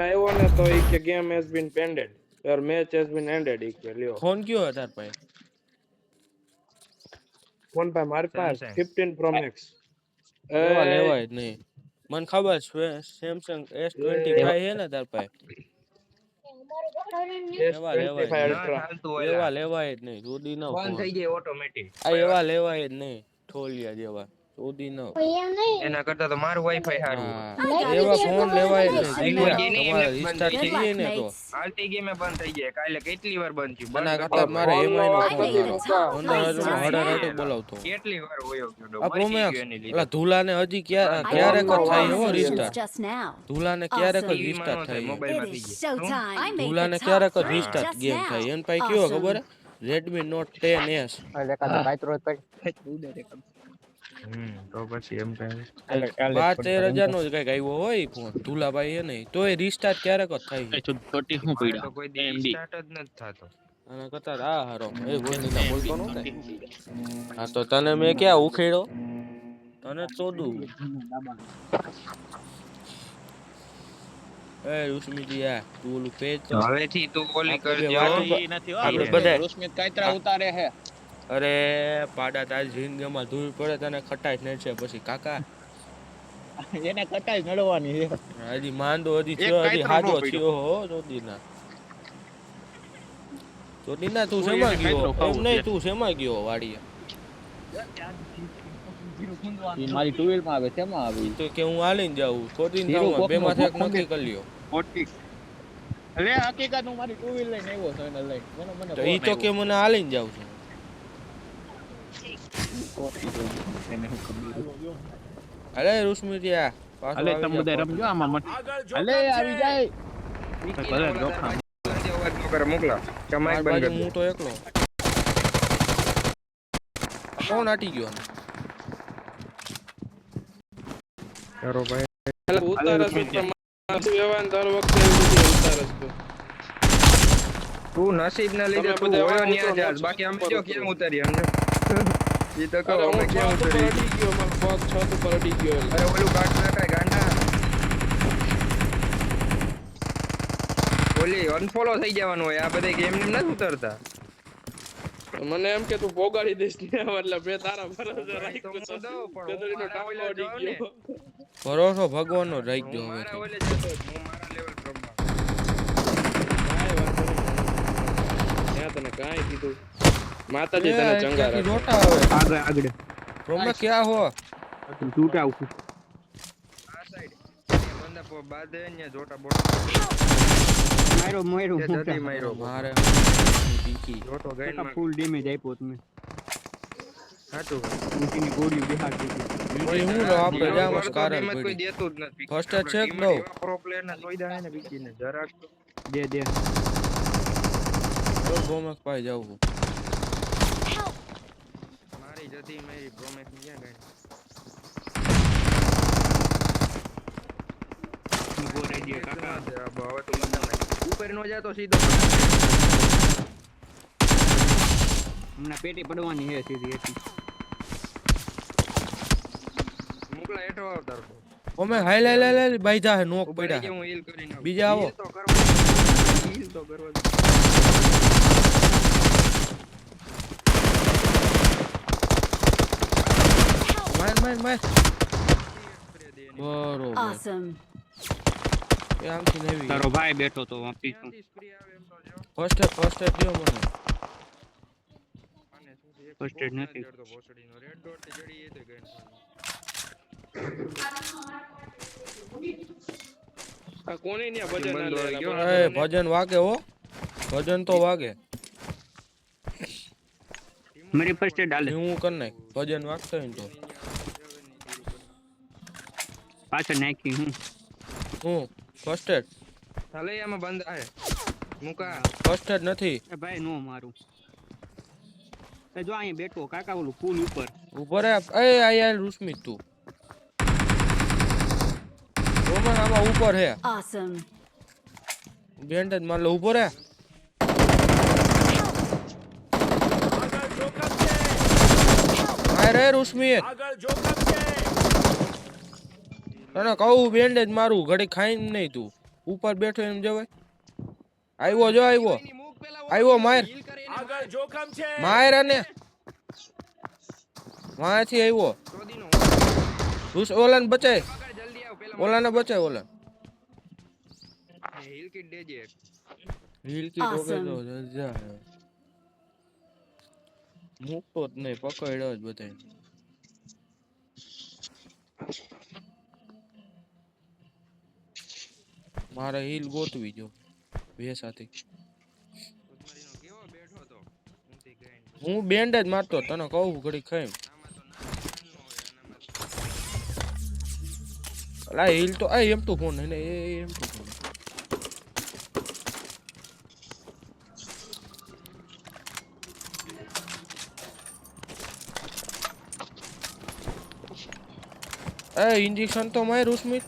આવ્યો ને તો ઈ કે game has been ended your match has been ended ઈ કે લ્યો ફોન કયો તાર પાસે? ફોન પર મારી પાસે 15 પ્રો મેક્સ એવા લેવાય જ નહીં. મને ખબર છે સેમસંગ S25 છે ને તાર પાસે. એવા લેવાય જ નહીં. એવા લેવાય જ નહીં. જોડી ન બંધ થઈ જાય ઓટોમેટિક. આ એવા લેવાય જ નહીં. ઠોલિયા જેવા જોડી ન. એના કરતા તો મારું વાઈફાઈ સારું. એવા ફોન લેવાય જ નહીં. તમારે રિસ્ટાર્ટ થઈ જાય ને તો હાલતી ગેમ બંધ થઈ જાય. કાલે કેટલી વાર બંધ થયું. એના કરતા મારે એમઆઈ નો ફોન હડારાટો બોલાવતો. કેટલી વાર હોયો ગયો. આ પ્રોમેક્સ ઓલા ધુલાને હજી ક્યારેક જ થાય હો રિસ્ટાર્ટ. ધુલાને ક્યારેક જ રિસ્ટાર્ટ થાય. મોબાઈલમાં થઈ જાય. ધુલાને ક્યારેક જ રિસ્ટાર્ટ ગેમ થાય. એન પાસે કયો ખબર હે? Redmi Note 10S. તો પછી એમ કઈ 13,000 નો જ કઈક આવ્યો હોય ફોન ધુલાભાઈ હે નહીં તોય રિસ્ટાર્ટ ક્યારેક જ થાય. છોટી હું પડ્યા તો કોઈ દી સ્ટાર્ટ જ નથી થતો. અને કતાર આ હારો એ બોલતા બોલતો નો થાય. હા તો તને મેં ક્યાં ઉખેડો તને ચોદું એ ઉસ્મિતી આ તું ઓલું પેજ તો હવેથી તું ઓલી કરજો. આપણે બધા રોશમિત કાઈતરા ઉતારે હે. અરે પાડા તારી જિંદગીમાં ધૂળ પડે તને ખટાઈ જ છે પછી કાકા એને કટાઈ નડવાની છે. હજી માંદો હજી થયો હજી હાજો થયો હો ચોદીના તું શેમાં ગયો એમ નહીં તું શેમાં ગયો વાડીએ મારી ટુ વ્હીલ માં આવે શેમાં આવી તો કે હું હાલીને જાઉં ચોદીને જાઉં બે માંથી એક નક્કી કરી લ્યો અરે હકીકત હું મારી ટુ વ્હીલ લઈને આવ્યો છું એને લઈને મને તો ઈ તો કે મને હાલીને જાઉં છું અરે રૂસમિતિયા અલે તમે બધા રમજો આમાં મત અલે આવી જાય ભલે જોખમ અવાજ ન કરે મોકલા કમાઈ બંધ બાજુ કરી હું તો એકલો કોણ આટી ગયો કરો ભાઈ. ઉતારસ વ્યવહાર દર વખતે એવું બધું ઉતારસ તું નસીબ ના લીધે તું હોયો ન્યા જાસ બાકી અમે જો કેમ ઉતારી અમને ઈ તો કહો અમે કેમ ઉતારી અડી ગયો મારો પગ છત ઉપર અડી ગયો અરે ઓલું કાટ નાખાય ગાંડા ઓલી અનફોલો થઈ જવાનું હોય આ બધા ગેમ ને નથી ઉતરતા મને એમ કે તું પોગાડી દઈશ ને એટલે બે તારા ભરોસે રાખ્યો તો દઉં પણ ગદડીનો ટાંકો અડી ગયો ભરોસો ભગવાનનો રહી ગયો હવે મારા ઓલે જતો હું મારા લેવલ પ્રમાણે કાંઈ વાંધો નહીં ત્યાં તને કાંઈ કીધું માતાજી તને ચંગા રાખે જોટા હવે આગળ આગળ પ્રોમે ક્યાં હો ટૂટા ઉપર આ સાઈડ બંદા પો બાદ ને જોટા બોટા મારો મોયરો તે જતી માર્યો મારે ટીકી જોટો ગઈ માં ફૂલ ડેમેજ આપ્યો તમે સાચું ઊંચીની ગોળીઓ બિહાર દીધી બીજી હું લો આપણે જામસ કારણ કોઈ પડી દેતું જ નથી ફર્સ્ટ એડ ચેક દો પ્રો પ્લેયર ના સોયદા હે ને બીજીને જરાક દે તો બોમક પાઈ જાવું મારી જતી મારી પ્રોમેક્સ ની ક્યાં ગઈ ઉભો રહી ગયો કાકા હવે તો મને ઉપર નો જાય તો સીધો હમણાં પેટી પડવાની છે સીધી હતી મોકલા હેઠો આવતાર તો ઓમે હાઈ લે બાઈજા હે નોક પડ્યા પડ્યા હું હીલ કરી નાખું બીજા આવો હીલ તો કરવા માર બરોબર Awesome. એ આમથી નેવી તારો ભાઈ બેઠો તો વાપી છું સ્પ્રે આવે એમ તો જો ફર્સ્ટ એડ દિયો મને અને શું છે First aid નથી. તો ભોસડીનો રેડ ડોટ થી જડી એ તો ગઈ આ કોને ન્યા ભજન બંધ આલે હોય ગયો. એ ભજન વાગે હો ભજન તો વાગે મારી ફર્સ્ટ એડ હાલે હું કર નાખ ભજન વાગતો હોય ને તો પાછળ નાખી હું હું ફર્સ્ટ એડ ચાલે આમાં બંધ આય મુકા ફર્સ્ટ એડ નથી એ ભાઈ નો મારું એ જો અહીં બેઠો કાકા ઓલું પુલ ઉપર ઉપર એ આયા રૂસમિત તું રોમન આમાં ઉપર હે Awesome. બેન્ડેજ માર લો ઉપર હે રે રૂસમિત તને કહું બેન્ડેજ મારું ઘડી ખાઈને નહીં તું ઉપર બેઠો એમ જવાય. આવ્યો જો આવ્યો. એની મૂક પેલા આવ્યો માર. હીલ કરે એને માર અને વાંથી આવ્યો. ચોદીનો ઓલાને બચાય. પકડ જલ્દી આવ પેલા ઓલાને બચાય ઓલા. હીલ કિટ દેજે હીલ કી ટોકે તો જા. મૂકતો જ નહીં પકડ્યો જ બધાય. મારે હીલ ગોતવી જો બે સાથે. ઉસ્મારીનો કેવો બેઠો તો ઊંધી ગાઈન હું બેન્ડ જ મારતો તને કહું ઘડી ખાઈ. આમાં તો ના હોય આનામાં અલા હીલ તો આ એમ તો ફોન ને એમ તો ફોન. ઇન્જેક્શન તો માર્યું સ્મિત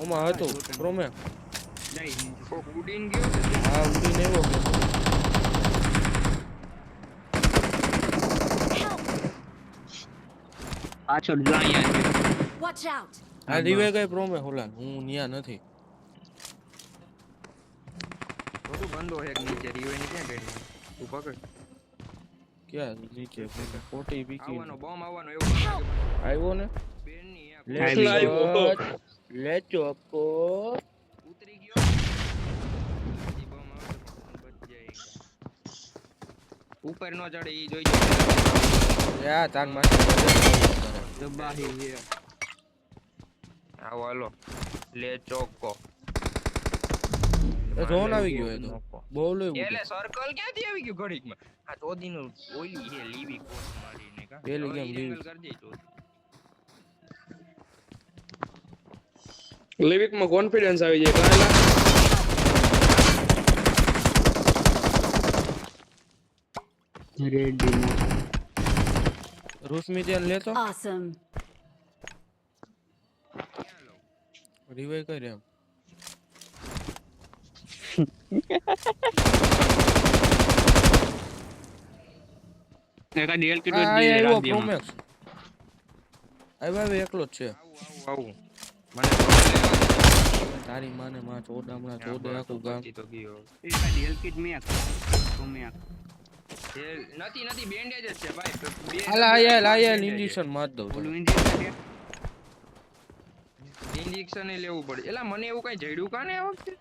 ઓમાં હતું પ્રોમે. કોક ઉડીન ગયો છે હા ઉડીને એવો કે પાછળ જો અહીંયા છે. Watch out! આ રીવે ગઈ પ્રોમે હોલા હું ન્યા નથી. બધું બંધો હે કે નીચે રીવે ની ક્યાં ગઈ તું પકડ ક્યાં નીચે પોટી પીકી આવવાનો બોમ્બ આવવાનો એવું આવ્યો ને. બેન ની લે ચોકો ઉતરી ગયો હજી બોમ્બ આવે તો બચ જાય ઉપર નો ચડે ઈ જોઈજો યા તાન માથે દબાહી છે. આવો હાલો લે ચોકો ઝોન આવી ગયો એ તો બોલ એટલે સર્કલ ક્યાંથી આવી ગયું ઘડીકમાં આ ચોદીનું ઓઈલી છે લીવી કોટ મારીને કા પેલી કેમ લીવી? જંગલ કરજે ચોદી લિવિક માં કોન્ફિડન્સ આવી જાય કાલા. રેડી રૂસમી તેન લેતો Awesome. રીવે કરે એમ. એકા ડેલ કિટ આ જ આવ્યો રાખ પ્રોમેક્સ. આવ્યો એકલો જ છે. આવું મને લેવા તારી માને માં ચોડામણા ચોદે આખું ગામ. તો ગયો એકા ડેલ કિટ મેક તો મેક એ નથી બેન્ડેજ જ છે ભાઈ બે હાલા આયા ઇન્જેક્શન માર દઉં ઓલું તને. ઇન્જેક્શન છે. ઇન્જેક્શન લેવું પડે એલા મને એવું કઈ જડ્યું કાને આ વખતે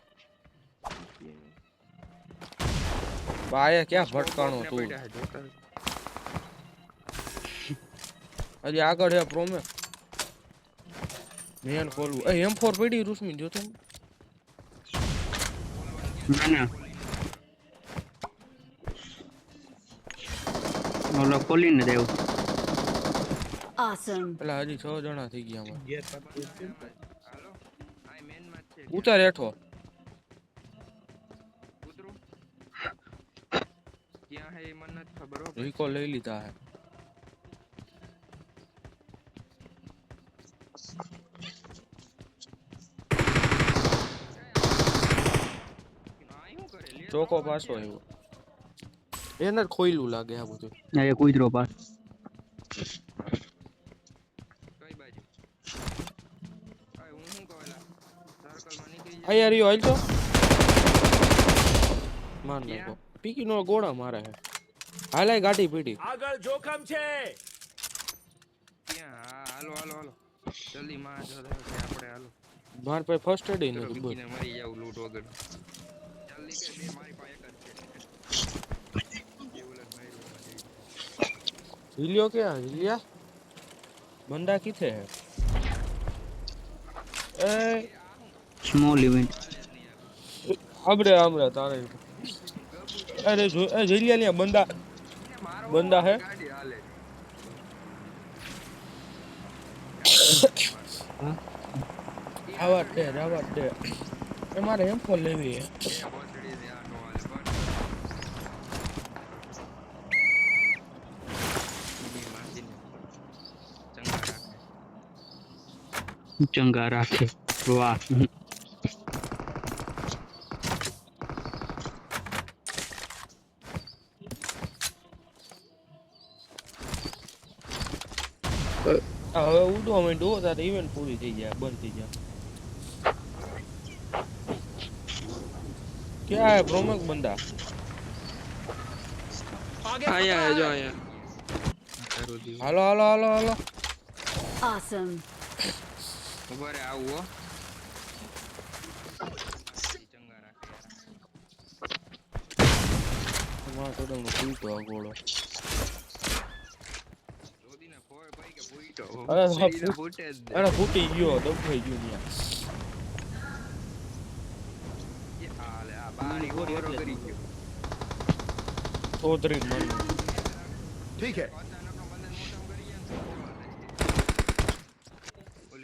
આયા ક્યાં ભટકાણો તું હજી આગળ હે પ્રોમે મેન ખોલવું. એ M4 પડી રૂસમી જોતો ના ના ઓલો ખોલીને દેવ. Awesome. પેલા હજી 6 જણા થઈ ગયા અમાર. હાલો આ મેન માં છે ઉતાર હેઠો. ઉતરું ક્યાં હે એ મને નથી ખબર હો રીકો લઈ લીધા હે. આ શું કરે લે ચોકો પાછો આવ્યો. એને જ ખોઈલું લાગે આ બધું. એ કૂતરો પાસ કઈ બાજુ આ હું શું કહું એલા સર્કલ માં નીકળી આ યાર યો હાલ તો માર નાખો. પીકી નો ગોળા મારે હે. હાલાય ગાડી પીડી. ક્યાં હા હાલો જલ્દી માં જો કે આપણે હાલો માર પાસે ફર્સ્ટ એડ ચલો નથી બોલ. બીકીને મરી જાવ લૂટ વગર જલ્દી કે બે મારી પાસે એક જ છે એવું લગ માર્યું हिलियो क्या हिलिया बंदा किथे है ए સ્મોલ ઇવેન્ટ हमरे तारे अरे जो ए हिलिया ने बंदा है ગાડી હાલે रावत दे ए मारे एम फोन लेवी है બોસડી દે આ નો હાલે બીજી માસીને ચંગા રાખે વાહ હવે ઉડવા માંડ્યો તારે ઇવેન્ટ પૂરી થઈ જાય બંધ થઈ જાય क्या है प्रोमेक बंदा आया है जो आया હાલો હાલો હાલો હાલો Awesome. ઉભા રે આવું હો માં તો ડંગો ફૂલતો આ ગોળો જોદીને ફોય ભાઈ કે ફૂઈટો અરે બાપ, સીધા ફૂટે જ દે. અરે ફૂટી ગયો દબાઈ ગયો ન્યા એ હાલે આ બારી ઓરો કરી ગયો ચોતરી મન ठीक है અચાનક બંદન મોટમ કરી ગયા ને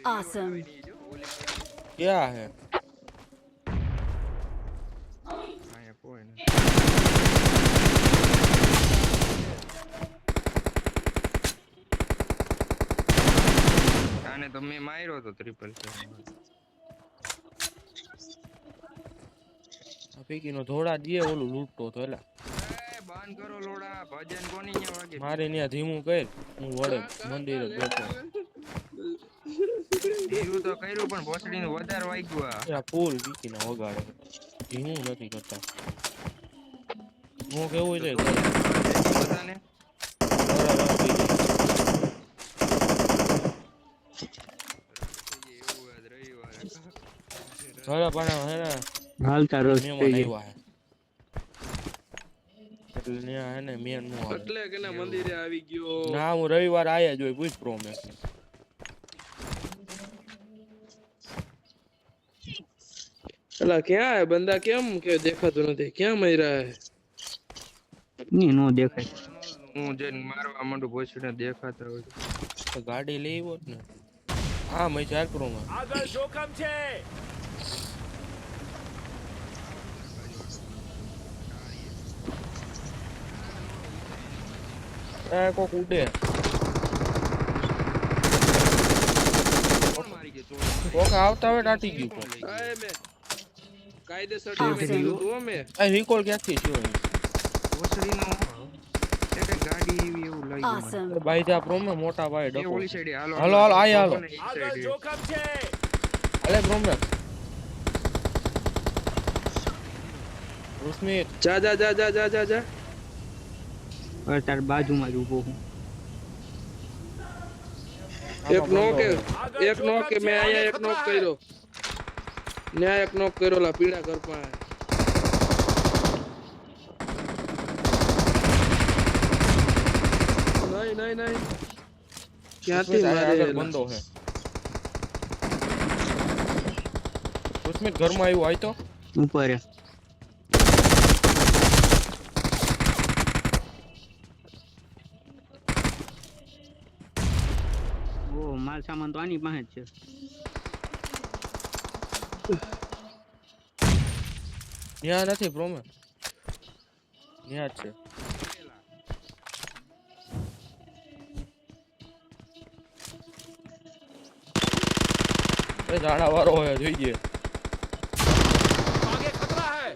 Awesome. क्या है આયા કોઈ ને આને તો મેં માર્યો તો ટ્રિપલ પીકી નો થોડા દીએ ઓલું લૂંટતો તો એલા એ બંધ કરો લોડા ભજન કોની ન્યા વાગે મારે ન્યા ધીમું કર હું વડે મંદિરે બેઠો ધીરું તો કર્યું પણ ભોસડીનું વધારે વાગ્યું આ આ ફૂલ પીકી ના વગાડે ધીમું નથી કરતા હું કેવું છે બધાને એવું આજ રવિવારે ઘરે પણ હે ને હાલતા રોજ મહેમાન આવ્યા હે એટલે ન્યા હે ને મેન નું આવે એટલે કે ના મંદિરે આવી ગયો ના હું રવિવાર આયા જોઈ પૂછ પ્રોમેસ અલા ક્યાં હે બંદા કેમ કે દેખાતું નથી ક્યાં મર્યા હે ની નો દેખાય હું જઈને મારવા માંડું ભોસડીને દેખાતા હોય તો ગાડી લઈ હોત ને હા મેં ચાર પ્રોમાં આગળ જોખમ છે એ કોક ઉડે કોણ મારી ગયો ચોર કોક આવતા હોય ટાટી ગયું કોક આય મે કાયદેસર ડેમેજ કર્યું તું અમે આ રિકોલ ક્યાંથી થયો ભોસડીનો એક ગાડી એવી એવું લઈ ગયું Awesome. ભાઈ જા પ્રોમે મોટા ભાઈ એ ડકો ઓલી સાઈડે હાલો હાલો, હાલો, આયા હાલો. ઈ આગળ સાઈડે. જોખમ છે અલે પ્રોમે ઉસ્મિત જા જા જા જા જા જા જા હવે તાર બાજુમાં જ ઊભો હું એક નો કે મેં આયા એક નોક કર્યો ન્યા એક નોક કર્યો લા પીડા કરપા નહીં નહીં નહીં ક્યાંથી મારે આગળ બંધો હે ઉસ્મિત ઘરમાં આવ્યો આય તો ઉપર હે. ઓ માલ સામાન તો આની પાસે જ છે ત્યાં નથી પ્રોમે ત્યાં જ છે એ ઝાડા વાળો હોય જોઈએ आगे खतरा है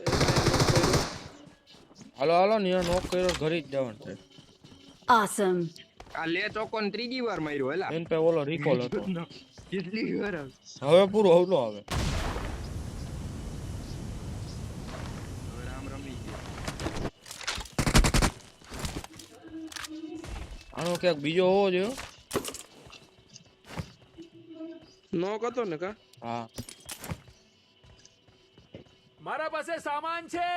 હાલો હાલો નિયા નોક કર્યો ઘરે જ જવાનું છે Awesome. આ લે ચોકોન ત્રીજી વાર માર્યો હેલા એન પે ઓલો રિકોલ હતો કેટલી વાર આવે? હવે પૂરો હવલો આવે હવે રામ રમી ગયો આનો ક્યાંક બીજો હોવો જોઈએ નોક હતો ને કા હા મારા પાસે સામાન છે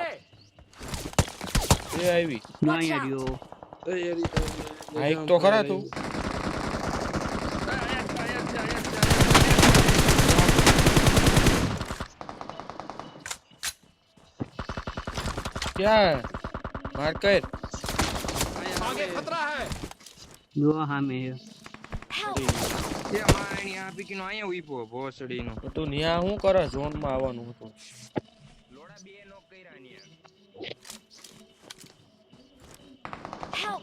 એ આવી ના અહીંયા રહ્યો તૈયારી હા એક તો ખરા તું क्या है मार कर आगे खतरा है જો સામે હે એ માણી આ પીકીનો અહીંયા ઉઈપો ભોસડીનો તો તું ન્યા શું કરે ઝોન માં આવવાનું હતું લોડા બે નોક કર્યા ન્યા Help.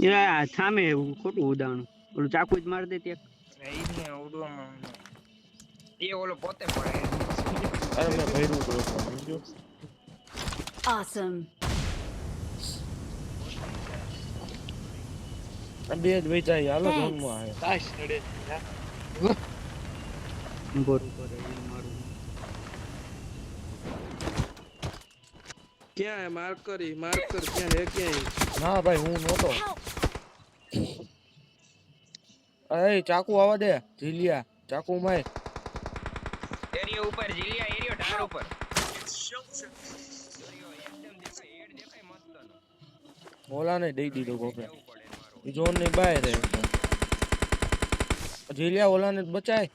યા સામે ખોટું ઉદાહરણ ઓલું ચાકુ જ માર દે તે ઈ જ ને ઉડવામાં એ ઓલો પોતે પડે અરે મેં ભર્યું તો સમજો Awesome. આ બે જ વેચાઈ હાલો ઝોન માં આવે ઉપર ઉપર મારું ક્યાં હે માર્ક કર ક્યાં હે ક્યાં ના ભાઈ હું નહોતો Help! એ ચાકુ આવા દે જીલિયા ચાકુ માય એરિયો ઉપર જીલિયા એરિયો ટાર ઉપર એકદમ દેખાય હેડ દેખાય મસ્ત ઓલાને દઈ દીધો ગોપે ઈ ઝોન ની બહાર રહે જીલિયા ઓલાને બચાય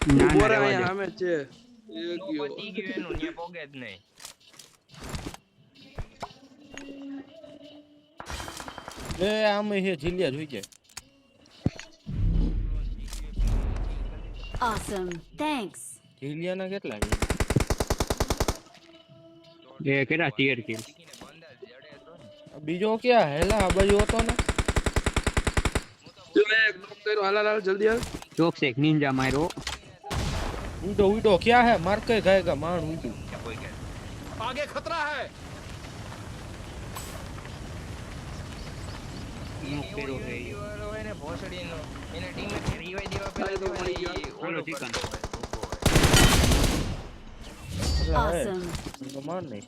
ના ના બોરા રહેવા અહીંયા દે. સામે છે એ તો ગયો પતી ગયું એનું ન્યા પોગે જ નહીં લે આમ હે જીલિયા જોઈ જાય Awesome. Thanks. જીલિયા ના કેટલા એ કેટલા ટીયર કિલ ને બંદા જડે તો ને બીજો ક્યાં હેલા આ બાજુ હતો ને જો એક નોક કર્યો હાલ જલ્દી હાલ ચોક એક નિંજા માર્યો ઉડો ક્યાં હે માર કે ગાયગા માણ ઉડો કે કોઈ કે आगे खतरा है નો કર્યો હે ઈ. વાળો હોય ને ભોસડીનો એને ટીમે રિવાઈ દેવા આ તો પહેલા મળી ગયો. ઓલો ચિકન. કરતો હોય, ઊભો હોય. એટલે હે Awesome. તો માર નહીં